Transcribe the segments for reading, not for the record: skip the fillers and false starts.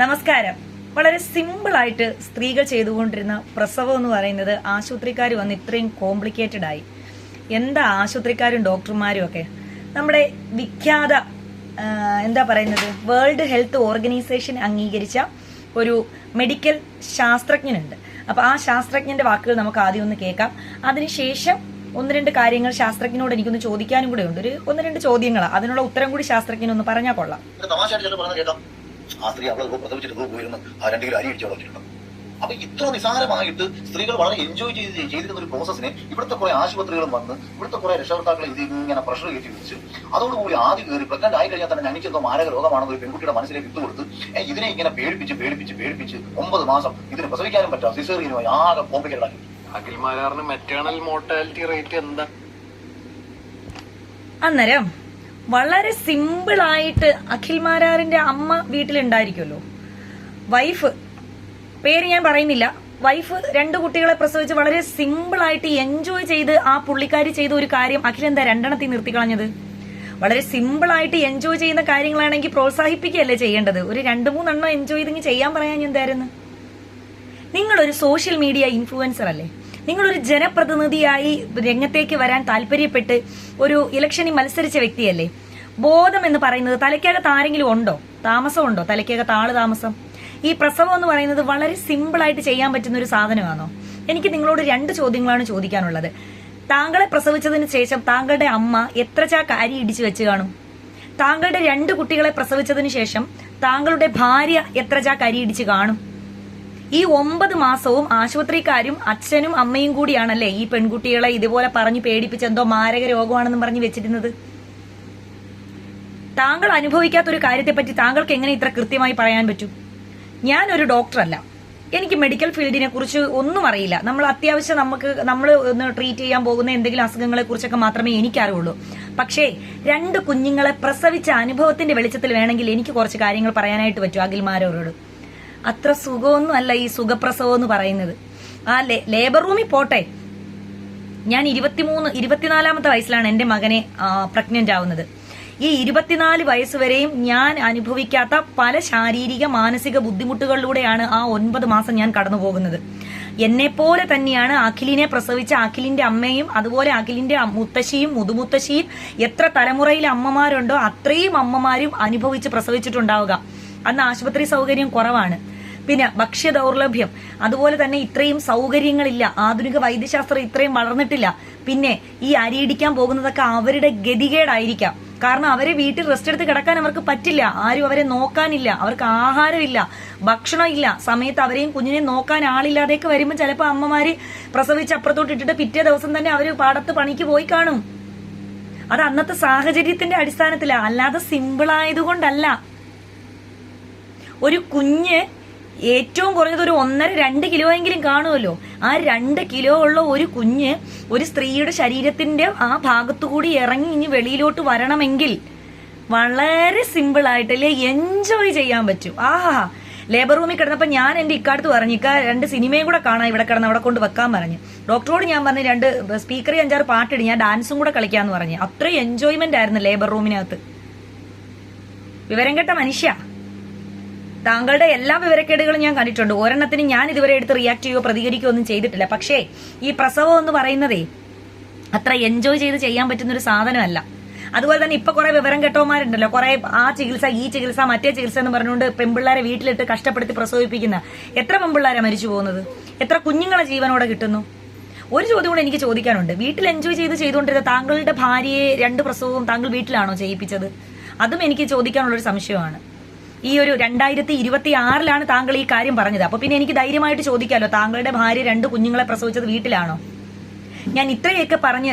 നമസ്കാരം. വളരെ സിമ്പിളായിട്ട് സ്ത്രീകൾ ചെയ്തുകൊണ്ടിരുന്ന പ്രസവം എന്ന് പറയുന്നത് ആശുപത്രിക്കാർ വന്ന് ഇത്രയും കോംപ്ലിക്കേറ്റഡ് ആയി. എന്താ ആശുപത്രിക്കാരും ഡോക്ടർമാരും ഒക്കെ നമ്മുടെ വിഖ്യാത എന്താ പറയുന്നത് വേൾഡ് ഹെൽത്ത് ഓർഗനൈസേഷൻ അംഗീകരിച്ച ഒരു മെഡിക്കൽ ശാസ്ത്രജ്ഞനുണ്ട്. അപ്പൊ ആ ശാസ്ത്രജ്ഞന്റെ വാക്കുകൾ നമുക്ക് ആദ്യം ഒന്ന് കേൾക്കാം. അതിനുശേഷം ഒന്ന് രണ്ട് കാര്യങ്ങൾ ശാസ്ത്രജ്ഞനോട് എനിക്കൊന്ന് ചോദിക്കാനും കൂടെ ഉണ്ട്. ഒന്ന് രണ്ട് ചോദ്യങ്ങളാണ്, അതിനുള്ള ഉത്തരം കൂടി ശാസ്ത്രജ്ഞനൊന്ന് പറഞ്ഞാൽ കൊള്ളാം. ആ സ്ത്രീ അവളെ പ്രസവിച്ചിട്ട് പോയിരുന്നു ആ 2 കിലോ അരി അടിച്ചു വെച്ചിട്ടുണ്ട്. അപ്പൊ ഇത്ര നിസാരമായിട്ട് സ്ത്രീകൾ വളരെ എൻജോയ് ചെയ്തിരുന്ന ഒരു പ്രോസസ്സിനെ ഇവിടുത്തെ കുറെ ആശുപത്രികളും വന്ന് ഇവിടുത്തെ കുറെ രക്ഷകർത്താക്കളെ ഇത് ഇങ്ങനെ പ്രഷർ കയറ്റി വെച്ച് അതോടുകൂടി ആദ്യം കയറി പ്രഗ്നന്റ് ആയി കഴിഞ്ഞാൽ തന്നെ ഞങ്ങൾക്ക് എന്തോ മാരക രോഗമാണെന്ന് ഒരു പെൺകുട്ടിയുടെ മനസ്സിലേക്ക് ഇട്ടുകൊടുത്ത് ഇതിനെ ഇങ്ങനെ പേടിപ്പിച്ച് 9 മാസം ഇതിന് പ്രസവിക്കാനും പറ്റാം സിസേറിയനുമായി ആകെ കോംപ്ലിക്കേറ്റഡ് ആക്കി. അഖിൽമാരാറിന് മെറ്റേണൽ മോർട്ടാലിറ്റി റേറ്റ് എന്താ? അന്നേരം വളരെ സിമ്പിളായിട്ട് അഖിൽമാരാറിന്റെ അമ്മ വീട്ടിലുണ്ടായിരിക്കുമല്ലോ, വൈഫ്, പേര് ഞാൻ പറയുന്നില്ല, വൈഫ് 2 കുട്ടികളെ പ്രസവിച്ച് വളരെ സിമ്പിളായിട്ട് എൻജോയ് ചെയ്ത് ആ പുള്ളിക്കാരി ചെയ്ത ഒരു കാര്യം അഖിൽ എന്താ 2 നിർത്തിക്കളഞ്ഞത്? വളരെ സിമ്പിളായിട്ട് എൻജോയ് ചെയ്യുന്ന കാര്യങ്ങളാണെങ്കിൽ പ്രോത്സാഹിപ്പിക്കുകയല്ലേ ചെയ്യേണ്ടത്? ഒരു 2-3 എൻജോയ് ചെയ്തെങ്കിൽ ചെയ്യാൻ പറയാൻ എന്തായിരുന്നു? നിങ്ങളൊരു സോഷ്യൽ മീഡിയ ഇൻഫ്ലുവൻസർ അല്ലേ? നിങ്ങളൊരു ജനപ്രതിനിധിയായി രംഗത്തേക്ക് വരാൻ താല്പര്യപ്പെട്ട് ഒരു ഇലക്ഷനിൽ മത്സരിച്ച വ്യക്തിയല്ലേ? ബോധം എന്ന് പറയുന്നത് തലയ്ക്കകത്ത് ആരെങ്കിലും ഉണ്ടോ? താമസമുണ്ടോ തലയ്ക്കകത്ത് ആള് താമസം? ഈ പ്രസവം എന്ന് പറയുന്നത് വളരെ സിമ്പിളായിട്ട് ചെയ്യാൻ പറ്റുന്ന ഒരു സാധനമാണോ? എനിക്ക് നിങ്ങളോട് 2 ചോദ്യങ്ങളാണ് ചോദിക്കാനുള്ളത്. താങ്കളെ പ്രസവിച്ചതിന് ശേഷം താങ്കളുടെ അമ്മ എത്ര ചാക്ക് അരി ഇടിച്ചു വെച്ച് കാണും? താങ്കളുടെ 2 കുട്ടികളെ പ്രസവിച്ചതിന് ശേഷം താങ്കളുടെ ഭാര്യ എത്ര ചാക്ക് അരി ഇടിച്ച് കാണും? ഈ 9 മാസവും ആശുപത്രിക്കാരും അച്ഛനും അമ്മയും കൂടിയാണല്ലേ ഈ പെൺകുട്ടികളെ ഇതുപോലെ പറഞ്ഞു പേടിപ്പിച്ച് എന്തോ മാരക രോഗമാണെന്ന് പറഞ്ഞു വെച്ചിരുന്നത്. താങ്കൾ അനുഭവിക്കാത്തൊരു കാര്യത്തെപ്പറ്റി താങ്കൾക്ക് എങ്ങനെ ഇത്ര കൃത്യമായി പറയാൻ പറ്റും? ഞാനൊരു ഡോക്ടറല്ല, എനിക്ക് മെഡിക്കൽ ഫീൽഡിനെ കുറിച്ച് ഒന്നും അറിയില്ല. നമ്മൾ അത്യാവശ്യം നമ്മൾ ഒന്ന് ട്രീറ്റ് ചെയ്യാൻ പോകുന്ന എന്തെങ്കിലും അസുഖങ്ങളെ കുറിച്ചൊക്കെ മാത്രമേ എനിക്കറിയുള്ളൂ. പക്ഷേ 2 കുഞ്ഞുങ്ങളെ പ്രസവിച്ച അനുഭവത്തിന്റെ വെളിച്ചത്തിൽ വേണമെങ്കിൽ എനിക്ക് കുറച്ച് കാര്യങ്ങൾ പറയാനായിട്ട് പറ്റും അഖിൽമാരോട്. അത്ര സുഖമൊന്നും അല്ല ഈ സുഖപ്രസവം എന്ന് പറയുന്നത്. ആ ലേബർ റൂമിൽ പോട്ടെ, ഞാൻ 24 വയസ്സിലാണ് എന്റെ മകനെ പ്രഗ്നന്റ് ആവുന്നത്. ഈ 24 വയസ്സ് വരെയും ഞാൻ അനുഭവിക്കാത്ത പല ശാരീരിക മാനസിക ബുദ്ധിമുട്ടുകളിലൂടെയാണ് ആ 9 മാസം ഞാൻ കടന്നു പോകുന്നത്. എന്നെ പോലെ തന്നെയാണ് അഖിലിനെ പ്രസവിച്ച അഖിലിന്റെ അമ്മയും അതുപോലെ അഖിലിന്റെ മുത്തശ്ശിയും മുതുമുത്തശ്ശിയും എത്ര തലമുറയിലെ അമ്മമാരുണ്ടോ അത്രയും അമ്മമാരും അനുഭവിച്ച് പ്രസവിച്ചിട്ടുണ്ടാവുക. അന്ന് ആശുപത്രി സൗകര്യം കുറവാണ്, പിന്നെ ഭക്ഷ്യ ദൗർലഭ്യം, അതുപോലെ തന്നെ ഇത്രയും സൗകര്യങ്ങളില്ല, ആധുനിക വൈദ്യശാസ്ത്രം ഇത്രയും വളർന്നിട്ടില്ല. പിന്നെ ഈ അരിയിടിക്കാൻ പോകുന്നതൊക്കെ അവരുടെ ഗതികേടായിരിക്കാം. കാരണം അവരെ വീട്ടിൽ റെസ്റ്റ് എടുത്ത് കിടക്കാൻ അവർക്ക് പറ്റില്ല, ആരും അവരെ നോക്കാനില്ല, അവർക്ക് ആഹാരമില്ല, ഭക്ഷണം ഇല്ല, സമയത്ത് അവരെയും കുഞ്ഞിനെ നോക്കാൻ ആളില്ലാതെയൊക്കെ വരുമ്പോൾ ചിലപ്പോൾ അമ്മമാര് പ്രസവിച്ച് അപ്പുറത്തോട്ട് ഇട്ടിട്ട് പിറ്റേ ദിവസം തന്നെ അവര് പാടത്ത് പണിക്ക് പോയി കാണും. അത് അന്നത്തെ സാഹചര്യത്തിന്റെ അടിസ്ഥാനത്തിലാണ്, അല്ലാതെ സിമ്പിൾ ആയതുകൊണ്ടല്ല. ഒരു കുഞ്ഞ് ഏറ്റവും കുറഞ്ഞത് ഒരു 1.5-2 കിലോ എങ്കിലും കാണുമല്ലോ. ആ 2 കിലോ ഉള്ള ഒരു കുഞ്ഞ് ഒരു സ്ത്രീയുടെ ശരീരത്തിന്റെ ആ ഭാഗത്തുകൂടി ഇറങ്ങി ഇനി വെളിയിലോട്ട് വരണമെങ്കിൽ വളരെ സിമ്പിൾ ആയിട്ടല്ലേ എൻജോയ് ചെയ്യാൻ പറ്റും. ആഹാ, ലേബർ റൂമിൽ കിടന്നപ്പോ ഞാൻ എന്റെ ഇക്കാലത്ത് പറഞ്ഞു, 2 സിനിമയും കൂടെ കാണാൻ ഇവിടെ കിടന്ന് അവിടെ കൊണ്ട് വെക്കാൻ പറഞ്ഞു. ഡോക്ടറോട് ഞാൻ പറഞ്ഞു 2 സ്പീക്കറിൽ 5-6 പാട്ടിടി, ഞാൻ ഡാൻസും കൂടെ കളിക്കാന്ന് പറഞ്ഞു. അത്രയും എൻജോയ്മെന്റ് ആയിരുന്നു ലേബർ റൂമിനകത്ത്. വിവരം കേട്ട മനുഷ്യ, താങ്കളുടെ എല്ലാ വിവരക്കേടുകളും ഞാൻ കണ്ടിട്ടുണ്ട്. ഒരെണ്ണത്തിന് ഞാൻ ഇതുവരെ എടുത്ത് റിയാക്ട് ചെയ്യുകയോ പ്രതികരിക്കുകയോ ഒന്നും ചെയ്തിട്ടില്ല. പക്ഷേ ഈ പ്രസവം എന്ന് പറയുന്നതേ അത്ര എൻജോയ് ചെയ്ത് ചെയ്യാൻ പറ്റുന്ന ഒരു സാധനമല്ല. അതുപോലെ തന്നെ ഇപ്പൊ കുറെ വിവരം കെട്ടവന്മാരുണ്ടല്ലോ, കുറെ ആ ചികിത്സ ഈ ചികിത്സ മറ്റേ ചികിത്സ എന്ന് പറഞ്ഞുകൊണ്ട് പെൺപിള്ളേരെ വീട്ടിലിട്ട് കഷ്ടപ്പെടുത്തി പ്രസവിപ്പിക്കുന്ന എത്ര പെൺപിള്ളേരെ മരിച്ചു പോകുന്നത്, എത്ര കുഞ്ഞുങ്ങളെ ജീവനോടെ കിട്ടുന്നു? ഒരു ചോദ്യം കൂടെ എനിക്ക് ചോദിക്കാനുണ്ട്. വീട്ടിൽ എൻജോയ് ചെയ്തുകൊണ്ടിരുന്ന താങ്കളുടെ ഭാര്യയെ 2 പ്രസവവും താങ്കൾ വീട്ടിലാണോ ചെയ്യിപ്പിച്ചത്? അതും എനിക്ക് ചോദിക്കാനുള്ളൊരു സംശയമാണ്. ഈ ഒരു 2026 താങ്കൾ ഈ കാര്യം പറഞ്ഞത്. അപ്പൊ പിന്നെ എനിക്ക് ധൈര്യമായിട്ട് ചോദിക്കാമല്ലോ, താങ്കളുടെ ഭാര്യ 2 കുഞ്ഞുങ്ങളെ പ്രസവിച്ചത് വീട്ടിലാണോ? ഞാൻ ഇത്രയൊക്കെ പറഞ്ഞ്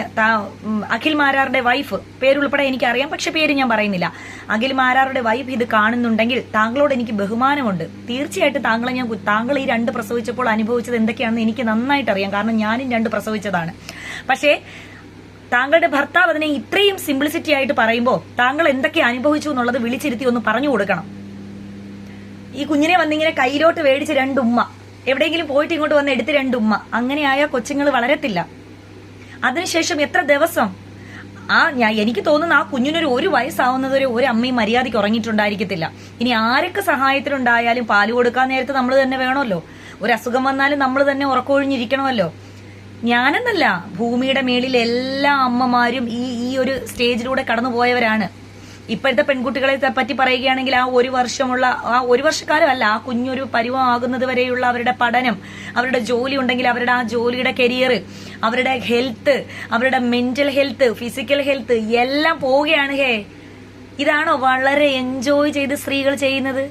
അഖിൽ മാരാറുടെ വൈഫ്, പേരുൾപ്പെടെ എനിക്കറിയാം, പക്ഷെ പേര് ഞാൻ പറയുന്നില്ല, അഖിൽ മാരാറുടെ വൈഫ് ഇത് കാണുന്നുണ്ടെങ്കിൽ താങ്കളോട് എനിക്ക് ബഹുമാനമുണ്ട്. തീർച്ചയായിട്ടും താങ്കൾ ഈ 2 പ്രസവിച്ചപ്പോൾ അനുഭവിച്ചത് എന്തൊക്കെയാണെന്ന് എനിക്ക് നന്നായിട്ട് അറിയാം. കാരണം ഞാനും 2 പ്രസവിച്ചതാണ്. പക്ഷേ താങ്കളുടെ ഭർത്താവ് അതിനെ ഇത്രയും സിംപ്ലിസിറ്റി ആയിട്ട് പറയുമ്പോൾ താങ്കൾ എന്തൊക്കെ അനുഭവിച്ചു എന്നുള്ളത് വിളിച്ചിരുത്തി ഒന്ന് പറഞ്ഞു കൊടുക്കണം. ഈ കുഞ്ഞിനെ വന്നിങ്ങനെ കയ്യിലോട്ട് മേടിച്ച് 2 ഉമ്മ, എവിടെയെങ്കിലും പോയിട്ട് ഇങ്ങോട്ട് വന്ന് എടുത്ത് 2 ഉമ്മ, അങ്ങനെയായ കൊച്ചുങ്ങൾ വളരത്തില്ല. അതിനുശേഷം എത്ര ദിവസം എനിക്ക് തോന്നുന്നു ആ കുഞ്ഞിനൊരു 1 വയസ്സാവുന്നതൊരു ഒരു അമ്മയും മര്യാദയ്ക്ക് ഉറങ്ങിയിട്ടുണ്ടായിരിക്കത്തില്ല. ഇനി ആരൊക്കെ സഹായത്തിനുണ്ടായാലും പാല് കൊടുക്കാൻ നേരത്ത് നമ്മൾ തന്നെ വേണമല്ലോ. ഒരു അസുഖം വന്നാലും നമ്മൾ തന്നെ ഉറക്കമൊഴിഞ്ഞിരിക്കണമല്ലോ. ഞാനെന്നല്ല, ഭൂമിയുടെ മേളിൽ എല്ലാ അമ്മമാരും ഈ ഒരു സ്റ്റേജിലൂടെ കടന്നുപോയവരാണ്. ഇപ്പോഴത്തെ പെൺകുട്ടികളെ പറ്റി പറയുകയാണെങ്കിൽ ആ 1 വർഷമുള്ള ആ 1 വർഷക്കാലമല്ല, ആ കുഞ്ഞൊരു പരുവമാകുന്നത് വരെയുള്ള അവരുടെ പഠനം, അവരുടെ ജോലി ഉണ്ടെങ്കിൽ അവരുടെ ആ ജോലിയുടെ കരിയർ, അവരുടെ ഹെൽത്ത്, അവരുടെ മെന്റൽ ഹെൽത്ത്, ഫിസിക്കൽ ഹെൽത്ത് എല്ലാം പോവുകയാണ്. ഇതാണോ വളരെ എൻജോയ് ചെയ്ത് സ്ത്രീകൾ ചെയ്യുന്നത്?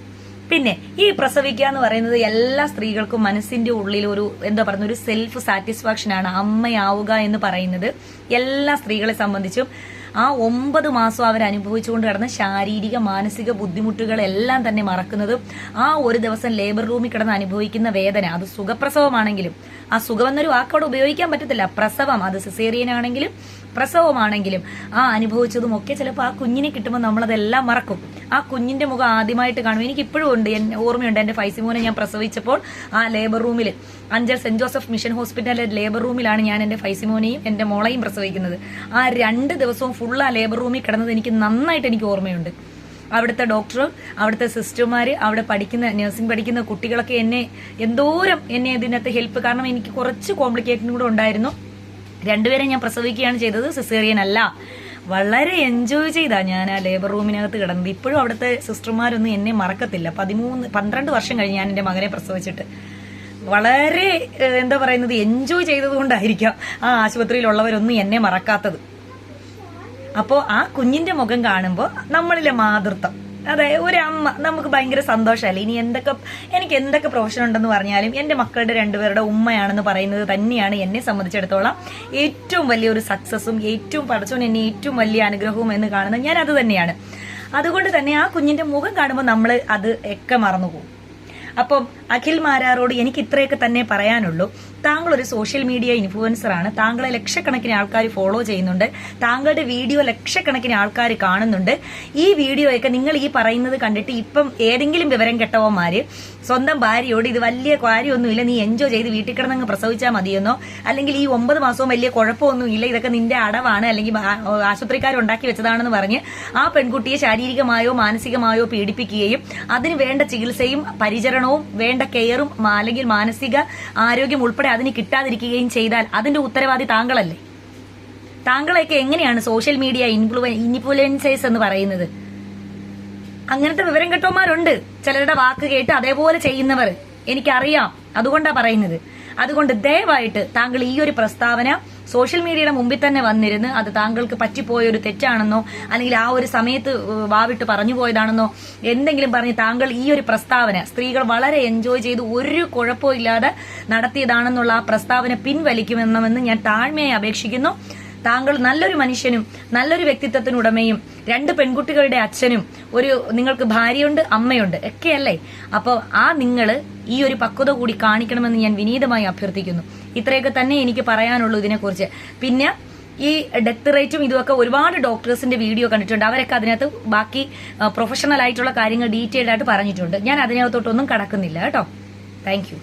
പിന്നെ ഈ പ്രസവിക്കുക എന്ന് പറയുന്നത് എല്ലാ സ്ത്രീകൾക്കും മനസ്സിന്റെ ഉള്ളിൽ ഒരു ഒരു സെൽഫ് സാറ്റിസ്ഫാക്ഷൻ ആണ്. അമ്മയാവുക എന്ന് പറയുന്നത് എല്ലാ സ്ത്രീകളെ സംബന്ധിച്ചും ആ 9 മാസം അവർ അനുഭവിച്ചുകൊണ്ട് കിടന്ന ശാരീരിക മാനസിക ബുദ്ധിമുട്ടുകളെല്ലാം തന്നെ മറക്കുന്നതും ആ ഒരു ദിവസം ലേബർ റൂമിൽ കിടന്ന് അനുഭവിക്കുന്ന വേദന, അത് സുഖപ്രസവമാണെങ്കിലും, ആ സുഖം എന്നൊരു വാക്കോട് ഉപയോഗിക്കാൻ പറ്റത്തില്ല, പ്രസവം, അത് സിസേറിയൻ ആണെങ്കിലും പ്രസവമാണെങ്കിലും ആ അനുഭവിച്ചതും ഒക്കെ ചിലപ്പോൾ ആ കുഞ്ഞിനെ കിട്ടുമ്പോൾ നമ്മളതെല്ലാം മറക്കും. ആ കുഞ്ഞിന്റെ മുഖം ആദ്യമായിട്ട് കാണും. എനിക്ക് ഇപ്പോഴും ഉണ്ട്, ഓർമ്മയുണ്ട്, എന്റെ ഫൈസിമോനെ ഞാൻ പ്രസവിച്ചപ്പോൾ ആ ലേബർ റൂമിൽ, അഞ്ചൽ സെന്റ് ജോസഫ് മിഷൻ ഹോസ്പിറ്റലിലെ ലേബർ റൂമിലാണ് ഞാൻ എന്റെ ഫൈസിമോനെയും എന്റെ മോളെയും പ്രസവിക്കുന്നത്. ആ 2 ദിവസവും ഫുൾ ആ ലേബർ റൂമിൽ കിടന്നത് എനിക്ക് നന്നായിട്ട് ഓർമ്മയുണ്ട്. അവിടുത്തെ ഡോക്ടർ, അവിടുത്തെ സിസ്റ്റർമാര്, അവിടെ പഠിക്കുന്ന നഴ്സിംഗ് പഠിക്കുന്ന കുട്ടികളൊക്കെ എന്തോരം എന്നെ ഇതിനകത്ത് ഹെൽപ്പ്, കാരണം എനിക്ക് കുറച്ച് കോംപ്ലിക്കേഷൻ കൂടെ ഉണ്ടായിരുന്നു. 2 പേരെ ഞാൻ പ്രസവിക്കുകയാണ് ചെയ്തത്, സിസേറിയൻ അല്ല. വളരെ എൻജോയ് ചെയ്താ ഞാൻ ആ ലേബർ റൂമിനകത്ത് കിടന്നത്. ഇപ്പോഴും അവിടുത്തെ സിസ്റ്റർമാരൊന്നും എന്നെ മറക്കത്തില്ല. 12 വർഷം കഴിഞ്ഞ് ഞാൻ എന്റെ മകനെ പ്രസവിച്ചിട്ട് വളരെ എൻജോയ് ചെയ്തത് കൊണ്ടായിരിക്കാം ആ ആശുപത്രിയിലുള്ളവരൊന്നും എന്നെ മറക്കാത്തത്. അപ്പോ ആ കുഞ്ഞിന്റെ മുഖം കാണുമ്പോൾ നമ്മളിലെ മാതൃത്വം, അതെ, ഒരു അമ്മ, നമുക്ക് ഭയങ്കര സന്തോഷമല്ലേ. ഇനി എനിക്ക് എന്തൊക്കെ പ്രൊഫഷൻ ഉണ്ടെന്ന് പറഞ്ഞാലും എന്റെ മക്കളുടെ 2 പേരുടെ ഉമ്മയാണെന്ന് പറയുന്നത് തന്നെയാണ് എന്നെ സംബന്ധിച്ചിടത്തോളം ഏറ്റവും വലിയൊരു സക്സസും പഠിച്ചോൻ എന്നെ ഏറ്റവും വലിയ അനുഗ്രഹവും എന്ന് കാണുന്നത് ഞാൻ അത് തന്നെയാണ്. അതുകൊണ്ട് തന്നെ ആ കുഞ്ഞിന്റെ മുഖം കാണുമ്പോൾ നമ്മൾ അത് ഒക്കെ മറന്നുപോകും. അപ്പം അഖിൽ മാരാറോട് എനിക്ക് ഇത്രയൊക്കെ തന്നെ പറയാനുള്ളൂ. താങ്കൾ ഒരു സോഷ്യൽ മീഡിയ ഇൻഫ്ലുവൻസർ ആണ്. താങ്കളെ ലക്ഷക്കണക്കിന് ആൾക്കാർ ഫോളോ ചെയ്യുന്നുണ്ട്. താങ്കളുടെ വീഡിയോ ലക്ഷക്കണക്കിന് ആൾക്കാർ കാണുന്നുണ്ട്. ഈ വീഡിയോയൊക്കെ നിങ്ങൾ ഈ പറയുന്നത് കണ്ടിട്ട് ഇപ്പം ഏതെങ്കിലും വിവരം കെട്ടവന്മാര് സ്വന്തം ഭാര്യയോട് ഇത് വലിയ കാര്യമൊന്നുമില്ല, നീ എൻജോയ് ചെയ്ത് വീട്ടിൽ കിടന്നങ്ങ് പ്രസവിച്ചാൽ മതിയെന്നോ, അല്ലെങ്കിൽ ഈ 9 മാസവും വലിയ കുഴപ്പമൊന്നുമില്ല, ഇതൊക്കെ നിന്റെ അടവാണ്, അല്ലെങ്കിൽ ആശുപത്രിക്കാരുണ്ടാക്കി വെച്ചതാണെന്ന് പറഞ്ഞ് ആ പെൺകുട്ടിയെ ശാരീരികമായോ മാനസികമായോ പീഡിപ്പിക്കുകയും അതിന് വേണ്ട ചികിത്സയും പരിചരണവും വേണ്ട കെയറും അല്ലെങ്കിൽ മാനസിക ആരോഗ്യം ഉൾപ്പെടെ അതിന് കിട്ടാതിരിക്കുകയും ചെയ്താൽ അതിന്റെ ഉത്തരവാദി താങ്കളല്ലേ? താങ്കളെയൊക്കെ എങ്ങനെയാണ് സോഷ്യൽ മീഡിയ ഇൻഫ്ലുവൻസേഴ്സ് എന്ന് പറയുന്നത്? അങ്ങനത്തെ വിവരം കെട്ടവന്മാരുണ്ട്, ചിലരുടെ വാക്ക് കേട്ട് അതേപോലെ ചെയ്യുന്നവർ എനിക്കറിയാം. അതുകൊണ്ടാ പറയുന്നത്. അതുകൊണ്ട് ദയവായിട്ട് താങ്കൾ ഈ ഒരു പ്രസ്താവന സോഷ്യൽ മീഡിയയുടെ മുമ്പിൽ തന്നെ വന്നിരുന്ന് അത് താങ്കൾക്ക് പറ്റിപ്പോയ ഒരു തെറ്റാണെന്നോ അല്ലെങ്കിൽ ആ ഒരു സമയത്ത് വാവിട്ട് പറഞ്ഞു പോയതാണെന്നോ എന്തെങ്കിലും പറഞ്ഞ് താങ്കൾ ഈ ഒരു പ്രസ്താവന സ്ത്രീകൾ വളരെ എൻജോയ് ചെയ്ത് ഒരു കുഴപ്പവും ഇല്ലാതെ നടത്തിയതാണെന്നുള്ള ആ പ്രസ്താവന പിൻവലിക്കുമെന്ന് ഞാൻ താഴ്മയായി അപേക്ഷിക്കുന്നു. താങ്കൾ നല്ലൊരു മനുഷ്യനും നല്ലൊരു വ്യക്തിത്വത്തിനുടമയും 2 പെൺകുട്ടികളുടെ അച്ഛനും നിങ്ങൾക്ക് ഭാര്യയുണ്ട്, അമ്മയുണ്ട് ഒക്കെയല്ലേ? അപ്പോൾ നിങ്ങള് ഈ ഒരു പക്വത കൂടി കാണിക്കണമെന്ന് ഞാൻ വിനീതമായി അഭ്യർത്ഥിക്കുന്നു. ഇത്രയൊക്കെ തന്നെ എനിക്ക് പറയാനുള്ളൂ ഇതിനെക്കുറിച്ച്. പിന്നെ ഈ ഡെത്ത് റേറ്റും ഇതുമൊക്കെ ഒരുപാട് ഡോക്ടേഴ്സിന്റെ വീഡിയോ കണ്ടിട്ടുണ്ട്. അവരൊക്കെ അതിനകത്ത് ബാക്കി പ്രൊഫഷണൽ ആയിട്ടുള്ള കാര്യങ്ങൾ ഡീറ്റെയിൽഡ് ആയിട്ട് പറഞ്ഞിട്ടുണ്ട്. ഞാൻ അതിനകത്തോട്ടൊന്നും കടക്കുന്നില്ല കേട്ടോ. Thank you.